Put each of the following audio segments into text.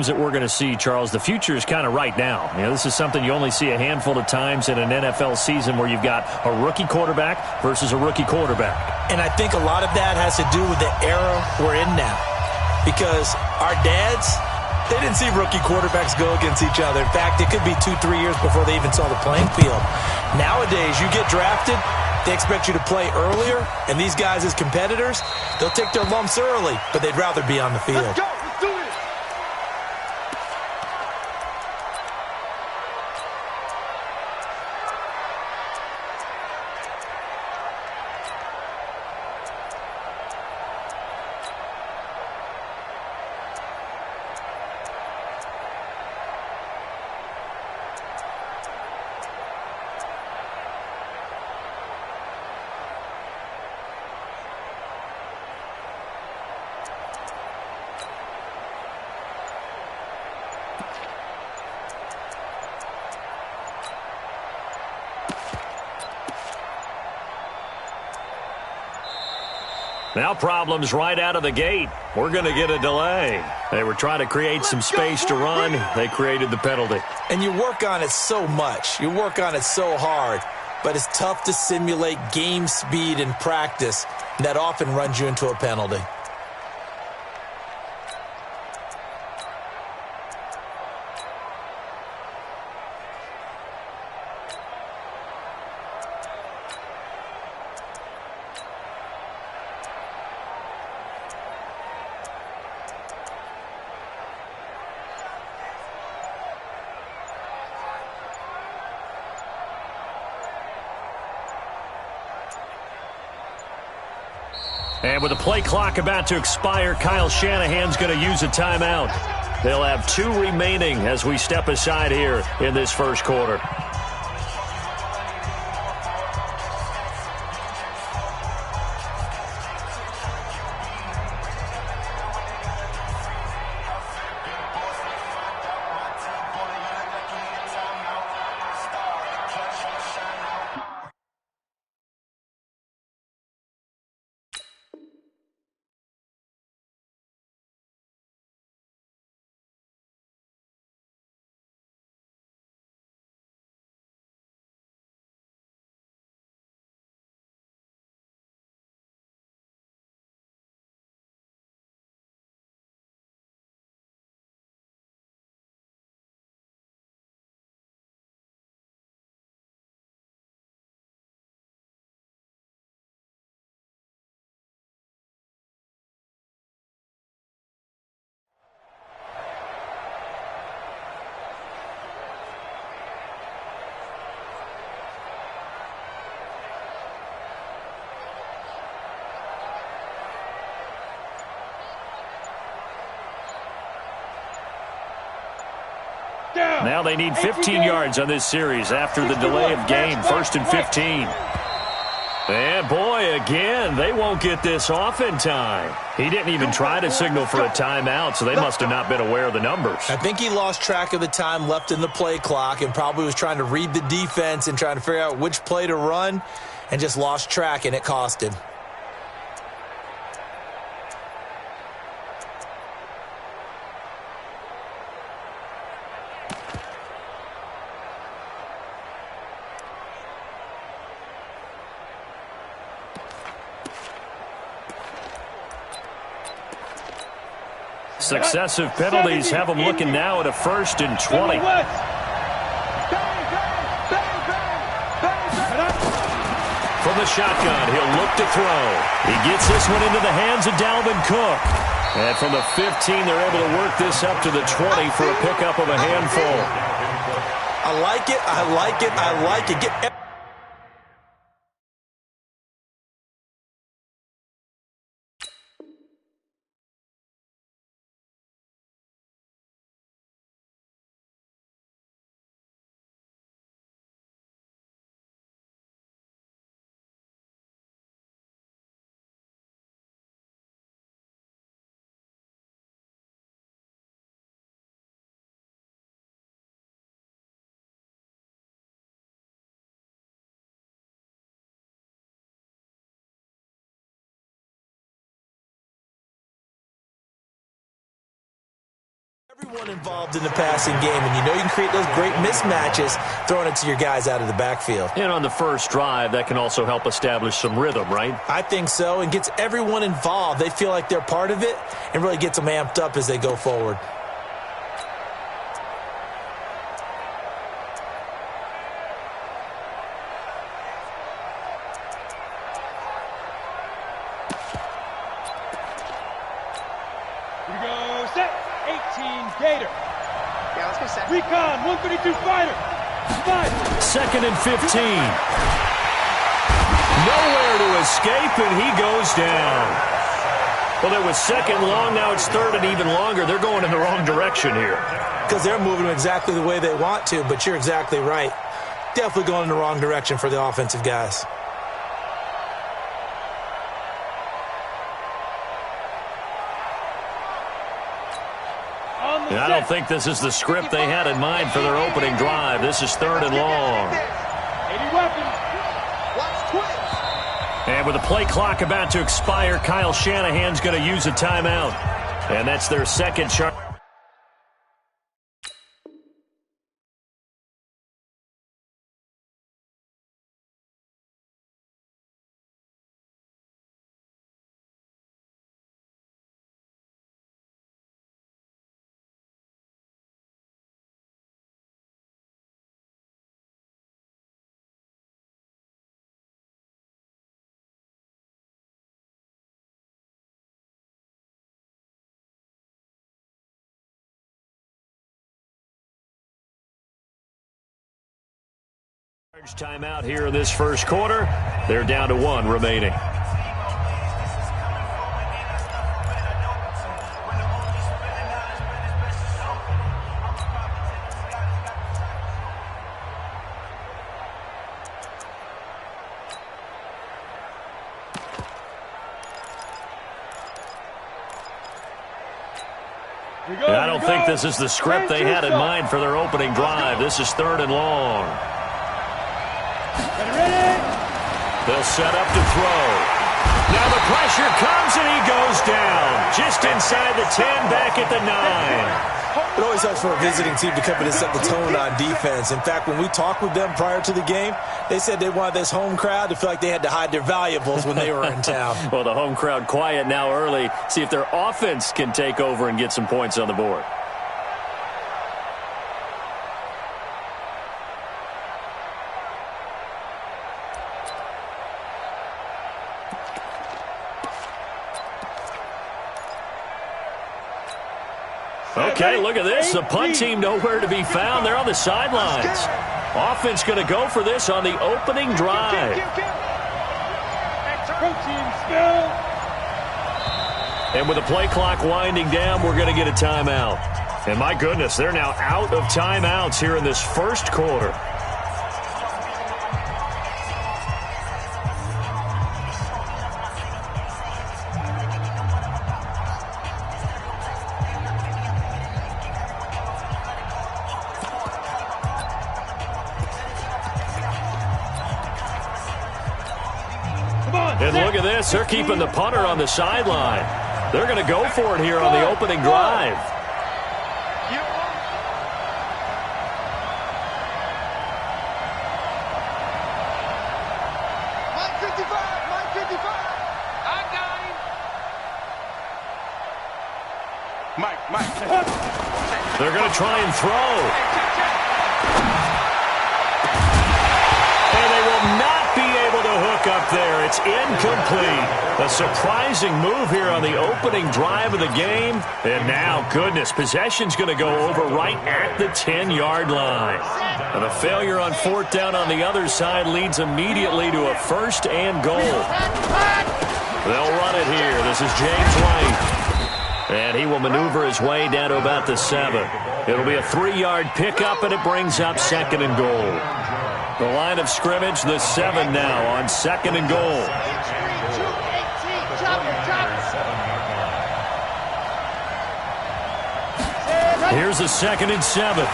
that we're going to see, Charles, the future is kind of right now. You know, this is something you only see a handful of times in an NFL season where you've got a rookie quarterback versus a rookie quarterback. And I think a lot of that has to do with the era we're in now. Because our dads, they didn't see rookie quarterbacks go against each other. In fact, it could be 2-3 years before they even saw the playing field. Nowadays, you get drafted, they expect you to play earlier, and these guys as competitors, they'll take their lumps early, but they'd rather be on the field. Let's go. Let's do it. Now problems right out of the gate. We're going to get a delay. They were trying to create some space to run. They created the penalty. And you work on it so much. You work on it so hard. But it's tough to simulate game speed in practice. That often runs you into a penalty. And with the play clock about to expire, Kyle Shanahan's going to use a timeout. They'll have 2 remaining as we step aside here in this first quarter. Now they need 15 yards on this series after the delay of game. 1st and 15. And boy, again, they won't get this off in time. He didn't even try to signal for a timeout, so they must have not been aware of the numbers. I think he lost track of the time left in the play clock and probably was trying to read the defense and trying to figure out which play to run and just lost track, and it cost him. Successive penalties have him looking now at a 1st and 20. From the shotgun, he'll look to throw. He gets this one into the hands of Dalvin Cook. And from the 15, they're able to work this up to the 20 for a pickup of a handful. I like it. I like it. I like it. Get Everyone involved in the passing game, and you know you can create those great mismatches throwing it to your guys out of the backfield. And on the first drive, that can also help establish some rhythm, right? I think so, and gets everyone involved. They feel like they're part of it and really gets them amped up as they go forward. Gator. Yeah, let's go second. Recon, 132 fighter. Second and 15. Nowhere to escape, and he goes down. Well, it was second long. Now it's third and even longer. They're going in the wrong direction here. Because they're moving exactly the way they want to, but you're exactly right. Definitely going in the wrong direction for the offensive guys. I don't think this is the script they had in mind for their opening drive. This is third and long. 80 weapons. And with the play clock about to expire, Kyle Shanahan's going to use a timeout. And that's their second charge. Timeout here in this first quarter. They're down to one remaining. And I don't think this is the script they had in mind for their opening drive. This is third and long. They'll set up to throw. Now the pressure comes and he goes down. Just inside the 10, back at the 9. It always helps for a visiting team to come in and set the tone on defense. In fact, when we talked with them prior to the game, they said they wanted this home crowd to feel like they had to hide their valuables when they were in town. Well, the home crowd quiet now early. See if their offense can take over and get some points on the board. Okay, look at this. The punt team nowhere to be found. They're on the sidelines. Offense going to go for this on the opening drive. And with the play clock winding down, we're going to get a timeout. And my goodness, they're now out of timeouts here in this first quarter. And look at this. They're keeping the punter on the sideline. They're going to go for it here on the opening drive. They're going to try and throw. And they will not be able to hook up there. It's incomplete. A surprising move here on the opening drive of the game. And now, goodness, possession's going to go over right at the 10-yard line. And a failure on fourth down on the other side leads immediately to a first and goal. They'll run it here. This is James White. And he will maneuver his way down to about the 7. It'll be a 3-yard pickup, and it brings up second and goal. The line of scrimmage, the 7 now on second and goal. Here's the 2nd and 7.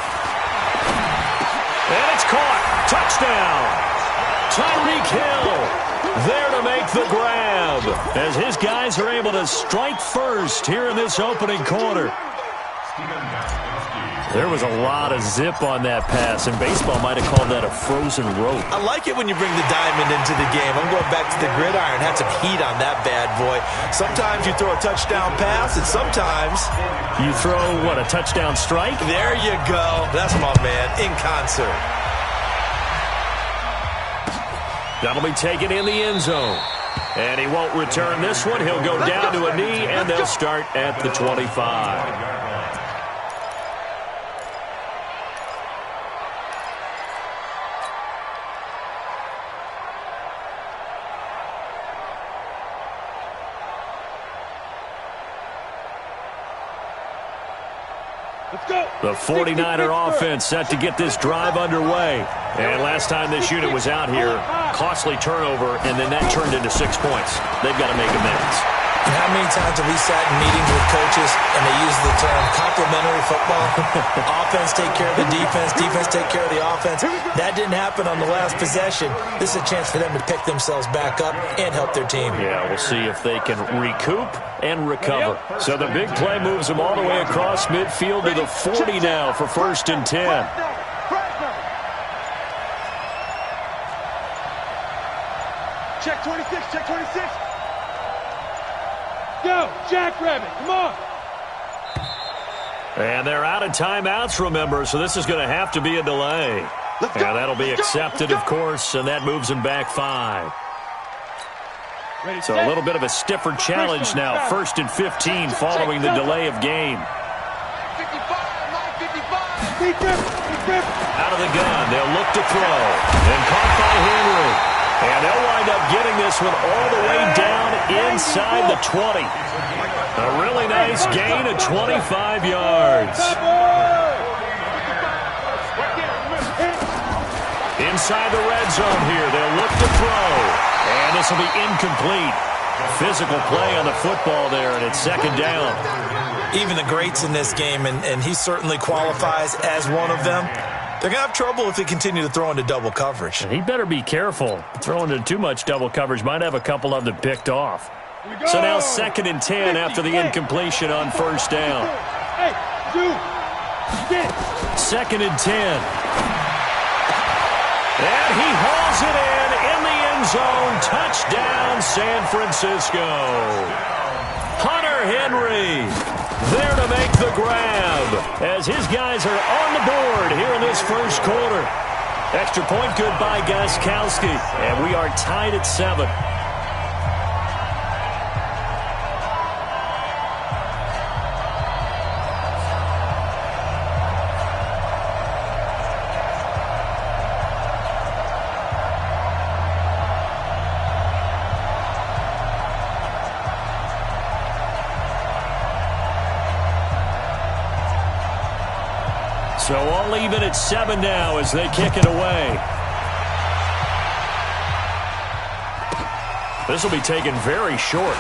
And it's caught. Touchdown. Tyreek Hill there to make the grab as his guys are able to strike first here in this opening quarter. There was a lot of zip on that pass, and baseball might have called that a frozen rope. I like it when you bring the diamond into the game. I'm going back to the gridiron. Had some heat on that bad boy. Sometimes you throw a touchdown pass, and sometimes you throw, what, a touchdown strike? There you go. That's my man, in concert. That'll be taken in the end zone. And he won't return this one. He'll go down to a knee, and they'll start at the 25. The 49er offense set to get this drive underway. And last time this unit was out here, costly turnover, and then that turned into 6 points. They've got to make amends. And how many times have we sat in meetings with coaches and they use the term complementary football? Offense take care of the defense, defense take care of the offense. That didn't happen on the last possession. This is a chance for them to pick themselves back up and help their team. Yeah, we'll see if they can recoup and recover. So the big play moves them all the way across midfield to the 40 now for 1st and 10. Check 26, check 26. Go, Jackrabbit, come on. And they're out of timeouts, remember, so this is going to have to be a delay. And that'll be accepted, of course, and that moves them back 5. So a little bit of a stiffer challenge now. 1st and 15 following the delay of game. Out of the gun, they'll look to throw. And caught by Henry. And they'll wind up getting this one all the way down inside the 20. A really nice gain of 25 yards. Inside the red zone here, they'll look to throw. And this will be incomplete. Physical play on the football there, and it's 2nd down. Even the greats in this game, and he certainly qualifies as one of them, they're going to have trouble if they continue to throw into double coverage. And he better be careful. Throwing into too much double coverage might have a couple of them picked off. So now 2nd and 10 after the incompletion on 1st down. 2nd and 10. And he hauls it in the end zone. Touchdown, San Francisco. Hunter Henry there to make the grab as his guys are on the board here in this 1st quarter. Extra point good by Gostkowski, and we are tied at 7. So all even at 7 now as they kick it away. This will be taken very short.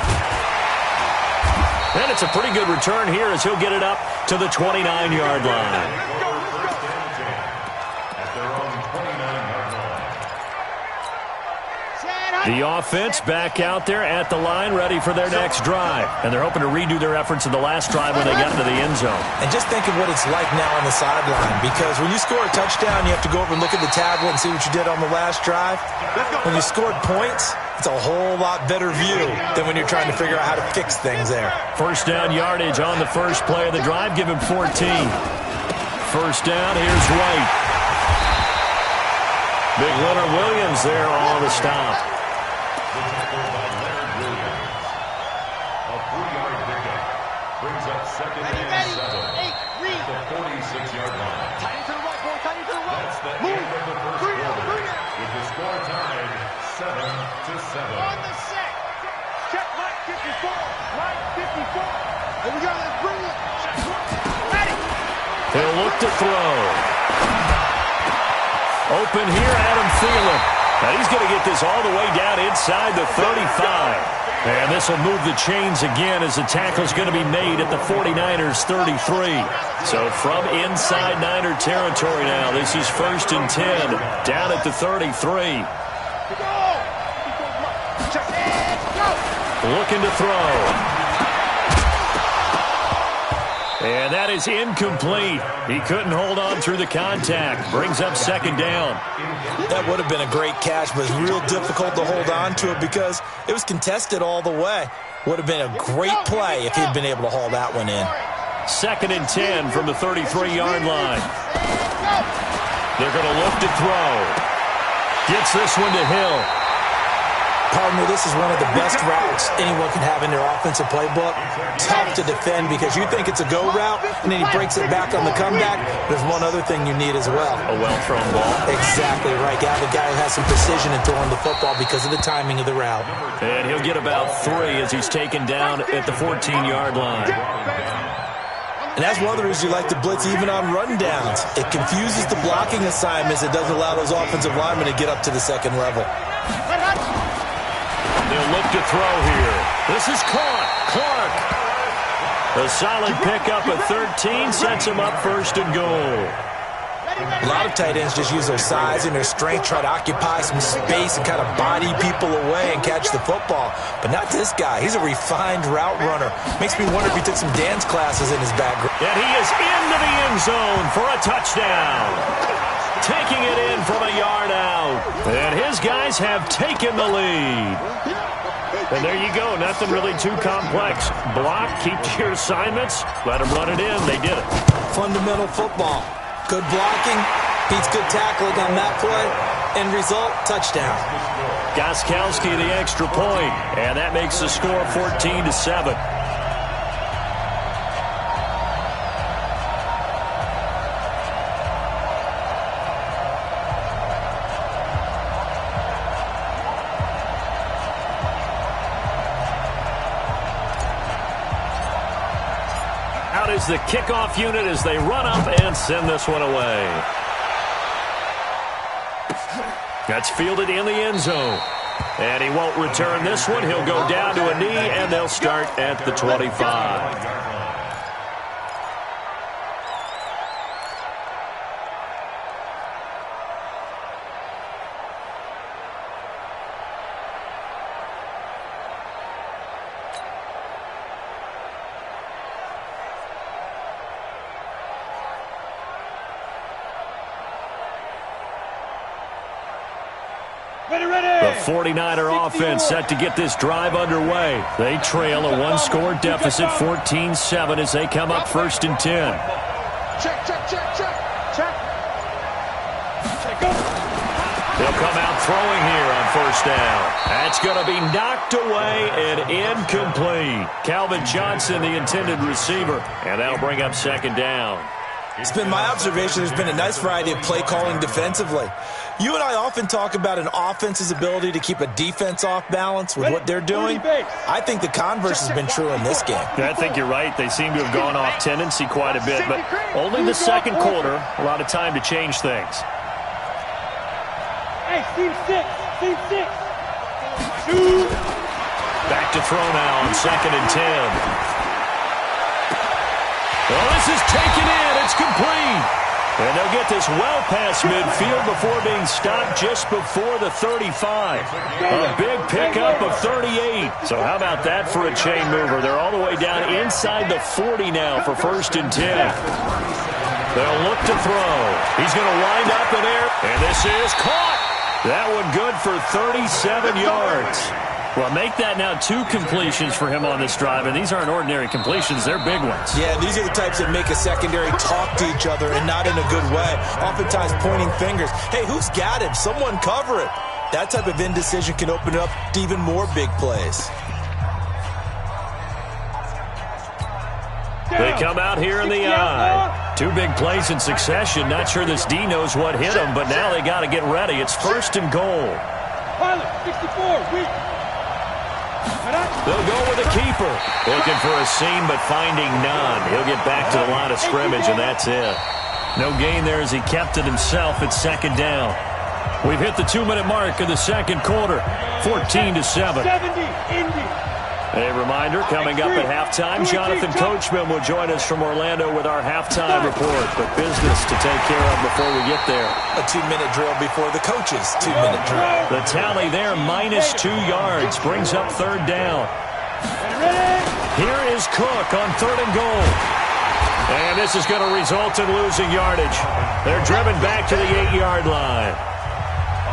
And it's a pretty good return here as he'll get it up to the 29-yard line. The offense back out there at the line, ready for their next drive. And they're hoping to redo their efforts in the last drive when they got into the end zone. And just think of what it's like now on the sideline, because when you score a touchdown, you have to go over and look at the tablet and see what you did on the last drive. When you scored points, it's a whole lot better view than when you're trying to figure out how to fix things there. 1st down yardage on the first play of the drive. Give him 14. 1st down, here's White. Big Leonard Williams there on the stop. He'll look to throw. Open here, Adam Thielen. Now he's going to get this all the way down inside the 35. And this will move the chains again as the tackle's going to be made at the 49ers 33. So from inside Niner territory now, this is 1st and 10 down at the 33. Looking to throw. And that is incomplete. He couldn't hold on through the contact. Brings up second down. That would have been a great catch, but it's real difficult to hold on to it because it was contested all the way. Would have been a great play if he'd been able to haul that one in. 2nd and 10 from the 33-yard line. They're going to look to throw. Gets this one to Hill. Partner, this is one of the best routes anyone can have in their offensive playbook. Tough to defend because you think it's a go route, and then he breaks it back on the comeback. There's one other thing you need as well. A well-thrown ball. Exactly right. Got the guy who has some precision in throwing the football because of the timing of the route. And he'll get about 3 as he's taken down at the 14-yard line. And that's one of the reasons you like to blitz even on rundowns. It confuses the blocking assignments. It doesn't allow those offensive linemen to get up to the second level. They'll look to throw here. This is caught. Clark. A solid pickup of 13 sets him up 1st and goal. A lot of tight ends just use their size and their strength, try to occupy some space and kind of body people away and catch the football. But not this guy. He's a refined route runner. Makes me wonder if he took some dance classes in his background. And he is into the end zone for a touchdown. Taking it in from a yard out. And his guys have taken the lead. And there you go. Nothing really too complex. Block, keep to your assignments, let them run it in. They did it. Fundamental football. Good blocking, beats good tackling on that play. End result, touchdown. Gostkowski the extra point, and that makes the score 14-7. Out is the kickoff unit as they run up and send this one away. That's fielded in the end zone. And he won't return this one. He'll go down to a knee, and they'll start at the 25. The 49er offense set to get this drive underway. They trail a one-score deficit, 14-7, as they come up 1st and 10. Check. They'll come out throwing here on 1st down. That's going to be knocked away and incomplete. Calvin Johnson, the intended receiver, and that'll bring up 2nd down. It's been my observation there's been a nice variety of play calling defensively. You and I often talk about an offense's ability to keep a defense off balance with what they're doing. I think the converse has been true in this game. I think you're right. They seem to have gone off tendency quite a bit, but only the 2nd quarter, a lot of time to change things. Hey, team 6. Back to throw now on 2nd and 10. Well, this is taken in. It's complete. And they'll get this well past midfield before being stopped just before the 35. A big pickup of 38. So how about that for a chain mover? They're all the way down inside the 40 now for 1st and 10. They'll look to throw. He's going to wind up in there. And this is caught. That one good for 37 yards. Well, make that now 2 completions for him on this drive, and these aren't ordinary completions. They're big ones. Yeah, these are the types that make a secondary talk to each other, and not in a good way. Oftentimes pointing fingers. Hey, who's got him? Someone cover it. That type of indecision can open up to even more big plays. They come out here in the eye. 2 big plays in succession. Not sure this D knows what hit him, but now they got to get ready. It's 1st and goal. Pilot, 64, weak. They'll go with a keeper. Looking for a seam, but finding none. He'll get back to the line of scrimmage, and that's it. No gain there as he kept it himself at 2nd down. We've hit the 2-minute mark of the 2nd quarter, 14-7. 70, Indy. A reminder, coming up at halftime, Jonathan Coachman will join us from Orlando with our halftime report. But business to take care of before we get there. A 2-minute drill before the coach's 2-minute drill. The tally there, -2 yards, brings up 3rd down. Here is Cook on 3rd and goal. And this is going to result in losing yardage. They're driven back to the 8-yard line.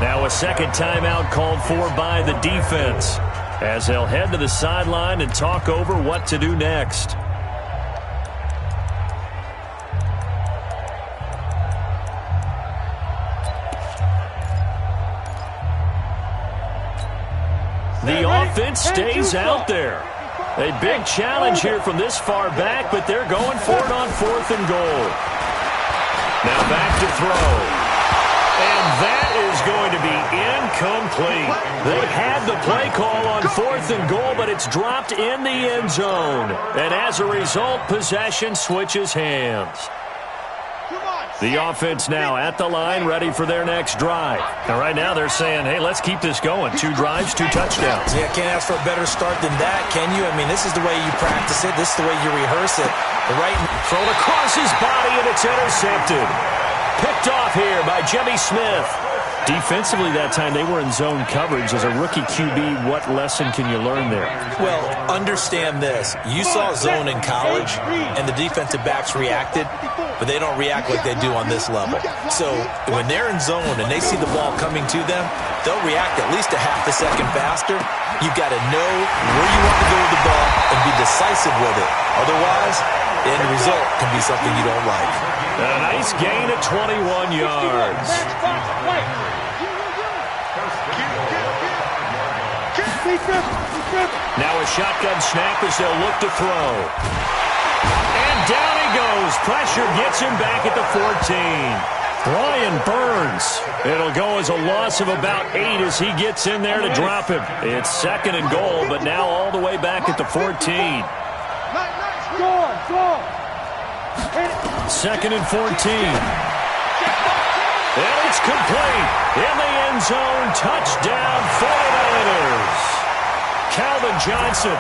Now a second timeout called for by the defense as they'll head to the sideline and talk over what to do next. The offense stays out there. A big challenge here from this far back, but they're going for it on 4th and goal. Now back to throw. And that is going to be incomplete. They had the play call on 4th and goal, but it's dropped in the end zone. And as a result, possession switches hands. The offense now at the line, ready for their next drive. And right now they're saying, hey, let's keep this going. 2 drives, 2 touchdowns. Yeah, can't ask for a better start than that, can you? I mean, this is the way you practice it. This is the way you rehearse it. The right thrown across his body, and it's intercepted. Picked off here by Jimmy Smith. Defensively that time, they were in zone coverage. As a rookie QB, what lesson can you learn there? Well, understand this. You saw zone in college, and the defensive backs reacted, but they don't react like they do on this level. So when they're in zone and they see the ball coming to them, they'll react at least a half a second faster. You've got to know where you want to go with the ball and be decisive with it. Otherwise, the end result can be something you don't like. A nice gain of 21 yards. Now a shotgun snap as they'll look to throw. And down he goes. Pressure gets him back at the 14. Brian Burns. It'll go as a loss of about 8 as he gets in there to drop him. It's 2nd and goal, but now all the way back at the 14. 2nd and 14. And it's complete. In the end zone, touchdown 49ers. Calvin Johnson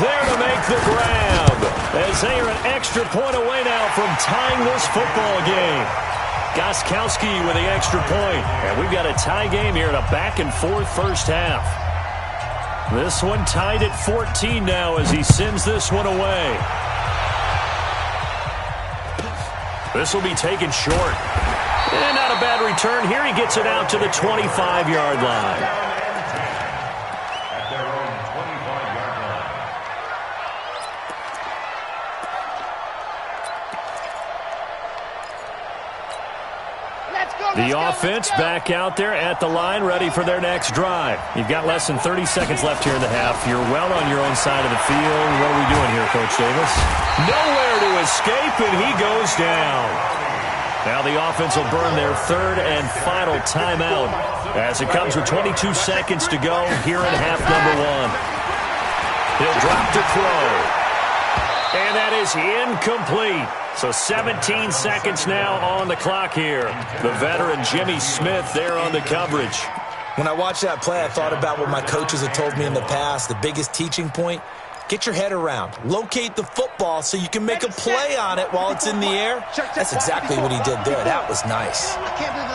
there to make the grab as they are an extra point away now from tying this football game. Gostkowski with the extra point. And we've got a tie game here in a back-and-forth first half. This one tied at 14 now as he sends this one away. This will be taken short. And not a bad return. Here he gets it out to the 25-yard line. The offense back out there at the line, ready for their next drive. You've got less than 30 seconds left here in the half. You're well on your own side of the field. What are we doing here, Coach Davis? Nowhere to escape, and he goes down. Now the offense will burn their 3rd and final timeout as it comes with 22 seconds to go here in half number 1. He'll drop to throw. And that is incomplete. So 17 seconds now on the clock here. The veteran Jimmy Smith there on the coverage. When I watched that play, I thought about what my coaches had told me in the past. The biggest teaching point, get your head around. Locate the football so you can make a play on it while it's in the air. That's exactly what he did there. That was nice.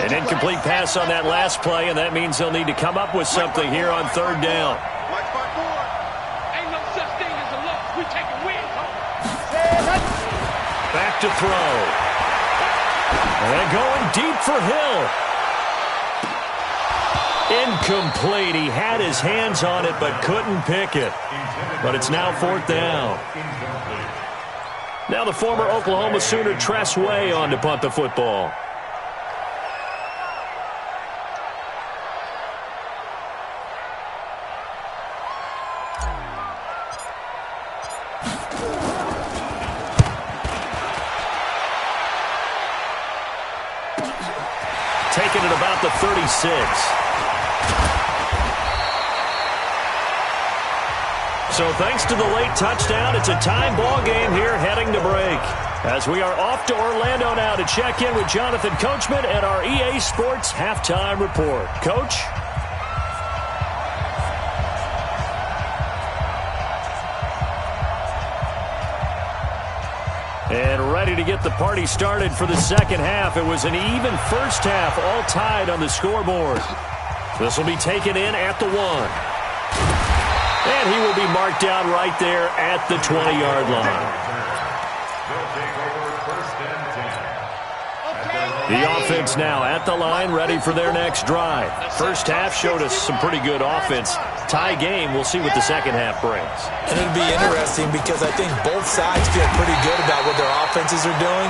An incomplete pass on that last play, and that means they'll need to come up with something here on 3rd down. Back to throw. And going deep for Hill. Incomplete. He had his hands on it but couldn't pick it. But it's now 4th down. Now the former Oklahoma Sooner Tress Way on to punt the football. Taking it about the 36. So thanks to the late touchdown, it's a time ball game here heading to break. As we are off to Orlando now to check in with Jonathan Coachman at our EA Sports Halftime Report. Coach? And ready to get the party started for the second half. It was an even first half, all tied on the scoreboard. This will be taken in at the 1. And he will be marked down right there at the 20-yard line. The offense now at the line, ready for their next drive. First half showed us some pretty good offense. Tie game, we'll see what the second half brings. And it'll be interesting because I think both sides feel pretty good about what their offenses are doing.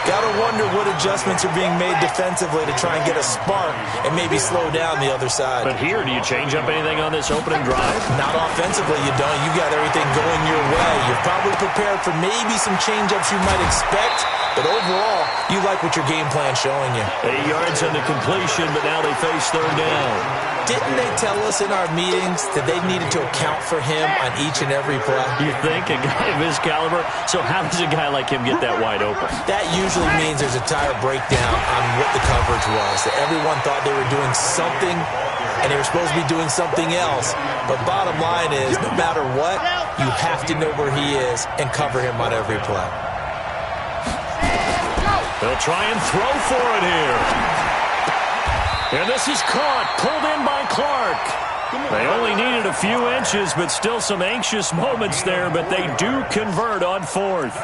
Got to wonder what adjustments are being made defensively to try and get a spark and maybe slow down the other side. But here, do you change up anything on this opening drive? Not offensively, you don't. You got everything going your way. You're probably prepared for maybe some change-ups you might expect, but overall, you like what your game plan's showing you. 8 yards on the completion, but now they face third down. Didn't they tell us in our meetings that they needed to account for him on each and every play? You think? A guy of his caliber? So how does a guy like him get that wide open? That usually means there's a tire breakdown on what the coverage was. That everyone thought they were doing something, and they were supposed to be doing something else. But bottom line is, no matter what, you have to know where he is and cover him on every play. They'll try and throw for it here. And this is caught, pulled in by Clark. They only needed a few inches, but still some anxious moments there, but they do convert on fourth.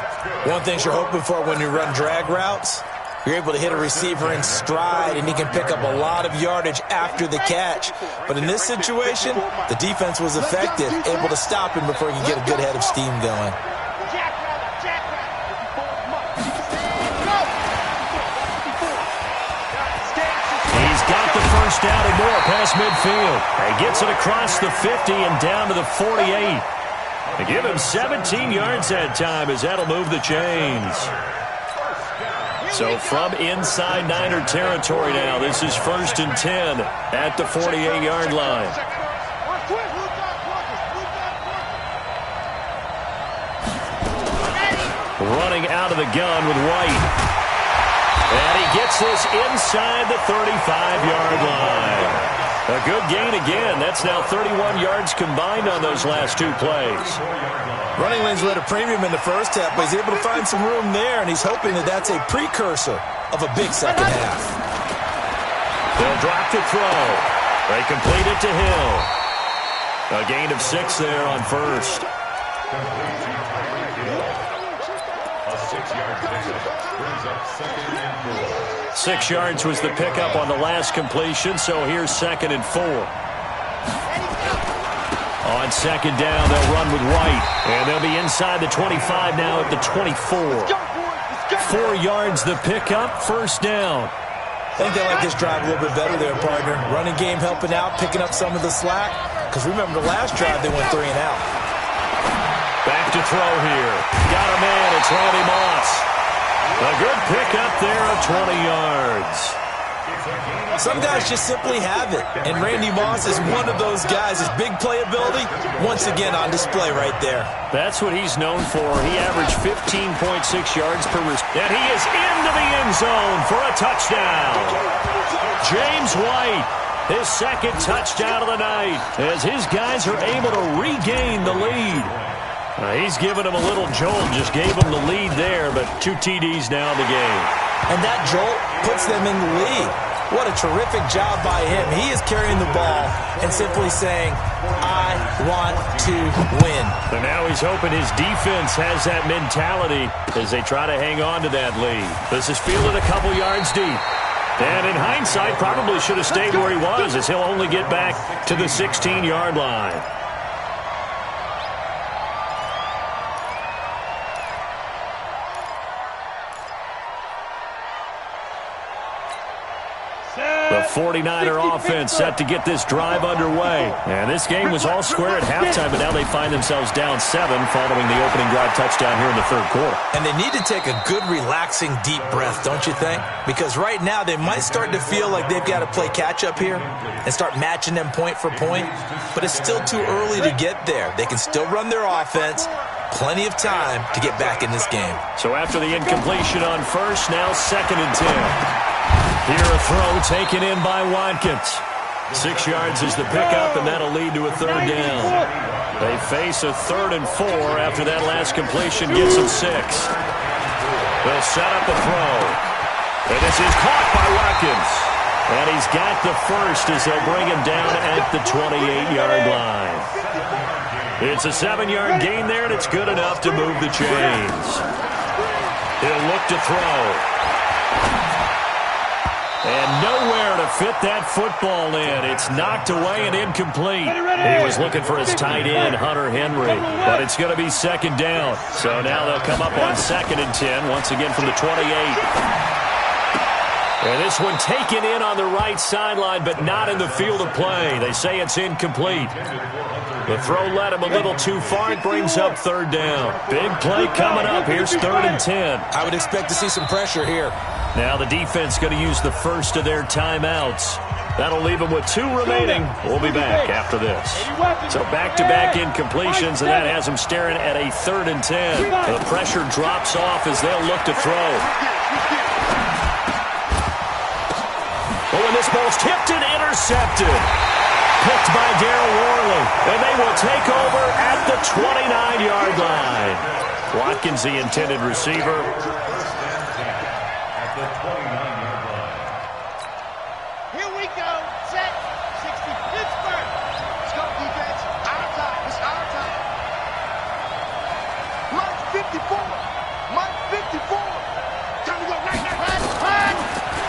One thing you're hoping for when you run drag routes, you're able to hit a receiver in stride, and he can pick up a lot of yardage after the catch. But in this situation, the defense was effective, able to stop him before he could get a good head of steam going. First down and more past midfield. He gets it across the 50 and down to the 48. They give him 17 yards that time as that'll move the chains. So from inside Niner territory now, this is 1st and 10 at the 48-yard line. Running out of the gun with White. And he gets this inside the 35-yard line. A good gain again. That's now 31 yards combined on those last two plays. Running lanes were at a premium in the first half, but he's able to find some room there, and he's hoping that that's a precursor of a big second half. They'll drop to throw. They complete it to Hill. A gain of 6 there on first. 6 yards was the pickup on the last completion, so here's 2nd and 4. On second down, they'll run with White, and they'll be inside the 25 now at the 24. 4 yards the pickup, first down. I think they like this drive a little bit better there, partner. Running game helping out, picking up some of the slack, because remember the last drive they went 3 and out. Back to throw here. Got a man, it's Randy Moss. A good pickup there of 20 yards. Some guys just simply have it, and Randy Moss is one of those guys. His big playability, once again on display right there. That's what he's known for. He averaged 15.6 yards per reception. And he is into the end zone for a touchdown. James White, his 2nd touchdown of the night, as his guys are able to regain the lead. He's given him a little jolt, just gave him the lead there, but 2 TDs now in the game. And that jolt puts them in the lead. What a terrific job by him. He is carrying the ball and simply saying, I want to win. And now he's hoping his defense has that mentality as they try to hang on to that lead. This is fielded a couple yards deep. And in hindsight, probably should have stayed where he was, as he'll only get back to the 16-yard line. The 49er offense set to get this drive underway. And this game was all square at halftime, but now they find themselves down 7 following the opening drive touchdown here in the 3rd quarter. And they need to take a good, relaxing, deep breath, don't you think? Because right now they might start to feel like they've got to play catch-up here and start matching them point for point. But it's still too early to get there. They can still run their offense. Plenty of time to get back in this game. So after the incompletion on first, now 2nd and 10. Here a throw taken in by Watkins. 6 yards is the pickup, and that'll lead to a 3rd down. They face a 3rd and 4 after that last completion gets them 6. They'll set up a throw. And this is caught by Watkins. And he's got the first as they'll bring him down at the 28-yard line. It's a 7-yard gain there, and it's good enough to move the chains. He'll look to throw. And nowhere to fit that football in. It's knocked away and incomplete. He was looking for his tight end, Hunter Henry, but it's going to be second down. So now they'll come up on 2nd and 10, once again from the 28. And this one taken in on the right sideline, but not in the field of play. They say it's incomplete. The throw led him a little too far. It brings up 3rd down. Big play coming up. Here's 3rd and 10. I would expect to see some pressure here. Now the defense going to use the first of their timeouts. That'll leave them with 2 remaining. We'll be back after this. So back-to-back incompletions, and that has them staring at a 3rd and 10. The pressure drops off as they'll look to throw. Oh, and this ball's tipped and intercepted. Picked by Darryl Worley. And they will take over at the 29-yard line. Watkins, the intended receiver. At the 29-yard line. Here we go. Set. 60. Pittsburgh. Let's go, defense. Our time. It's our time. Mark 54. Mark 54. Time to go right now.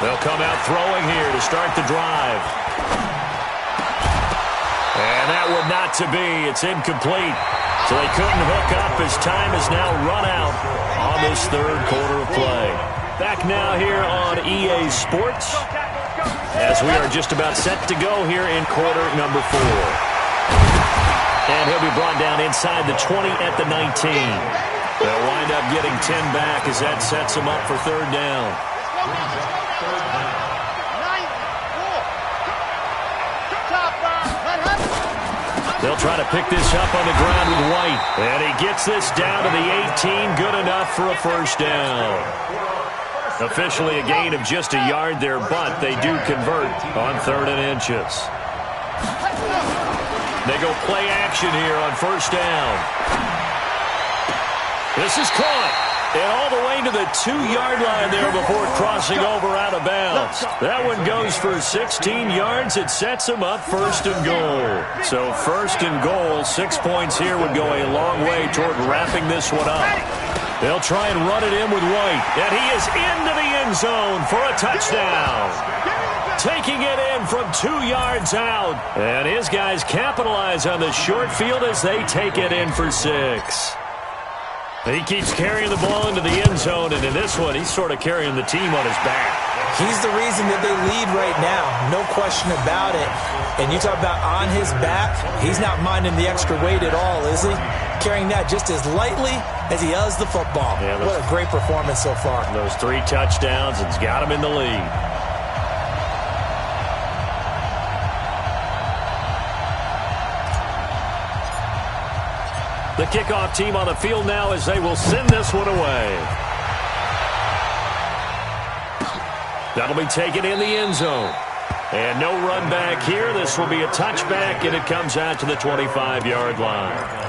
They'll come out throwing here to start the drive. And that one not to be. It's incomplete. So they couldn't hook up as time is now run out on this 3rd quarter of play. Back now here on EA Sports as we are just about set to go here in quarter number 4. And he'll be brought down inside the 20 at the 19. They'll wind up getting 10 back as that sets them up for 3rd down. They'll try to pick this up on the ground with White. And he gets this down to the 18. Good enough for a 1st down. Officially a gain of just a yard there, but they do convert on 3rd and inches. They go play action here on 1st down. This is caught. And all the way to the 2-yard line there before crossing over out of bounds. That one goes for 16 yards. It sets them up 1st and goal. So 1st and goal, 6 points here would go a long way toward wrapping this one up. They'll try and run it in with White. And he is into the end zone for a touchdown. Taking it in from 2 yards out. And his guys capitalize on the short field as they take it in for 6. He keeps carrying the ball into the end zone, and in this one, he's sort of carrying the team on his back. He's the reason that they lead right now, no question about it. And you talk about on his back, he's not minding the extra weight at all, is he? Carrying that just as lightly as he does the football. Yeah, what a great performance so far. Those 3 touchdowns, it's got him in the lead. The kickoff team on the field now as they will send this one away. That'll be taken in the end zone. And no run back here. This will be a touchback, and it comes out to the 25-yard line.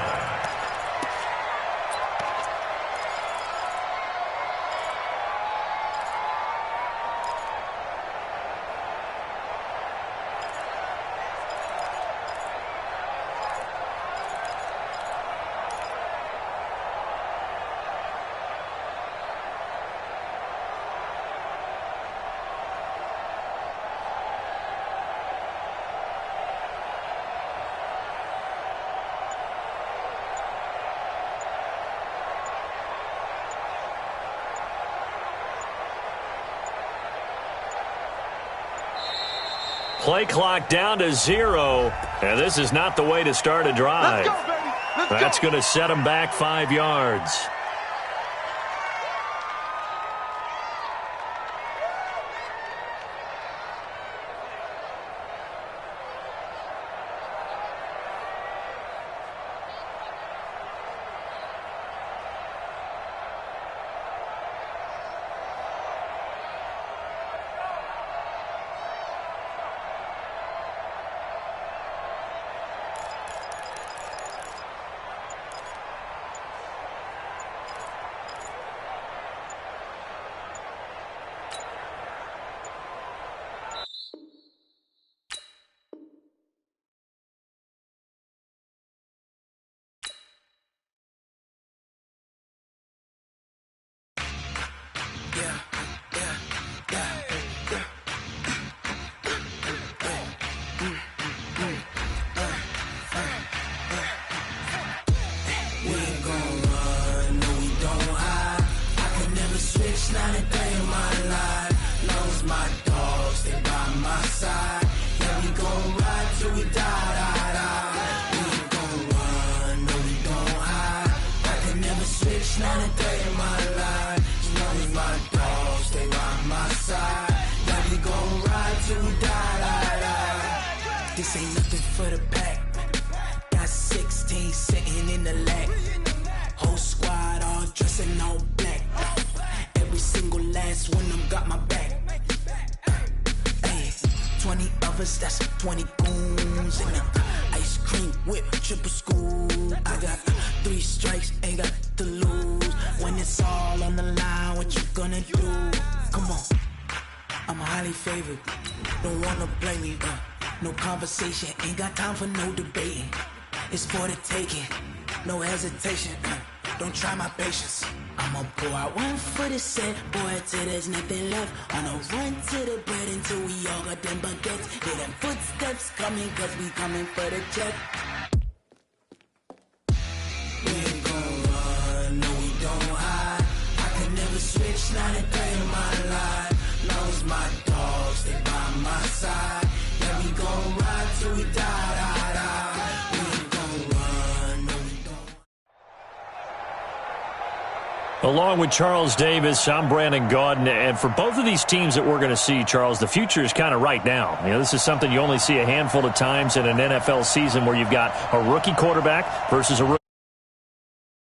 Play clock down to 0, and this is not the way to start a drive. Let's go, baby. That's going to set them back 5 yards. This ain't nothing for the pack. Got 16 sitting in the lag. Whole squad all dressing all black. Every single last one of them got my back. Hey, 20 of us, that's 20 goons in the ice cream whip, triple scoop. I got 3 strikes, ain't got to lose. When it's all on the line, what you gonna do? Come on, I'm highly favored. Don't wanna blame me. No conversation, ain't got time for no debating. It's for the taking, no hesitation. Don't try my patience. I'ma pour out one for the set, boy, till there's nothing left. On a run to the bread until we all got them baguettes. Hear them footsteps coming, cause we coming for the check. We ain't gon' run, no we don't hide. I can never switch, not a day in my life. Long as my dogs stay by my side. Yeah, we gon' ride till we die. We ain't gon' run, no we don't. Along with Charles Davis, I'm Brandon Gaudin, and for both of these teams that we're going to see, Charles, the future is kind of right now. You know, this is something you only see a handful of times in an NFL season where you've got a rookie quarterback versus a rookie